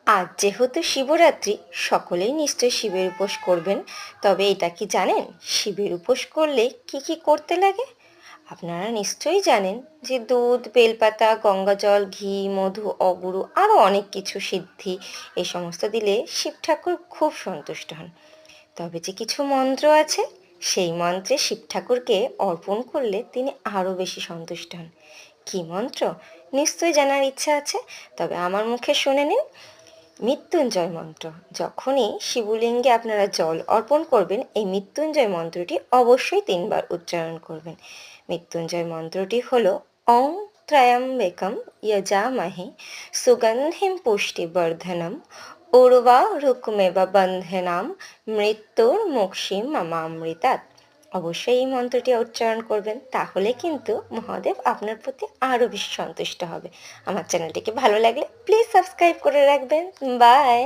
আজ যেহেতু শিবরাত্রি, সকলেই নিশ্চয়ই শিবের উপোস করবেন। তবে এটা কি জানেন, শিবের উপোস করলে কি কি করতে লাগে? আপনারা নিশ্চয়ই জানেন যে দুধ, বেলপাতা, গঙ্গাজল, ঘি, মধু, অগুরু আরও অনেক কিছু সিদ্ধি এই সমস্ত দিলে শিব ঠাকুর খুব সন্তুষ্ট হন। তবে যে কিছু মন্ত্র আছে, সেই মন্ত্রে শিব ঠাকুরকে অর্পণ করলে তিনি আরও বেশি সন্তুষ্ট হন। কি মন্ত্র? নিশ্চয়ই জানার ইচ্ছা আছে। তবে আমার মুখে শুনে নিন। মৃত্যুঞ্জয় মন্ত্র। যখনই শিবলিঙ্গে আপনারা জল অর্পণ করবেন, এই মৃত্যুঞ্জয় মন্ত্রটি অবশ্যই 3 বার উচ্চারণ করবেন। মৃত্যুঞ্জয় মন্ত্রটি হলো ওং ত্র্যম্বকম যজামহে সুগন্ধিম পুষ্টিবর্ধনম উর্বারুকমেব বন্ধনাম মৃত্যুর মোক্ষীয়মামৃতাৎ। অবশ্যই এই মন্ত্রটি উচ্চারণ করবেন, তাহলে কিন্তু মহাদেব আপনার প্রতি আরও বেশি সন্তুষ্ট হবে। আমার চ্যানেলটিকে ভালো লাগলে প্লিজ সাবস্ক্রাইব করে রাখবেন। বাই।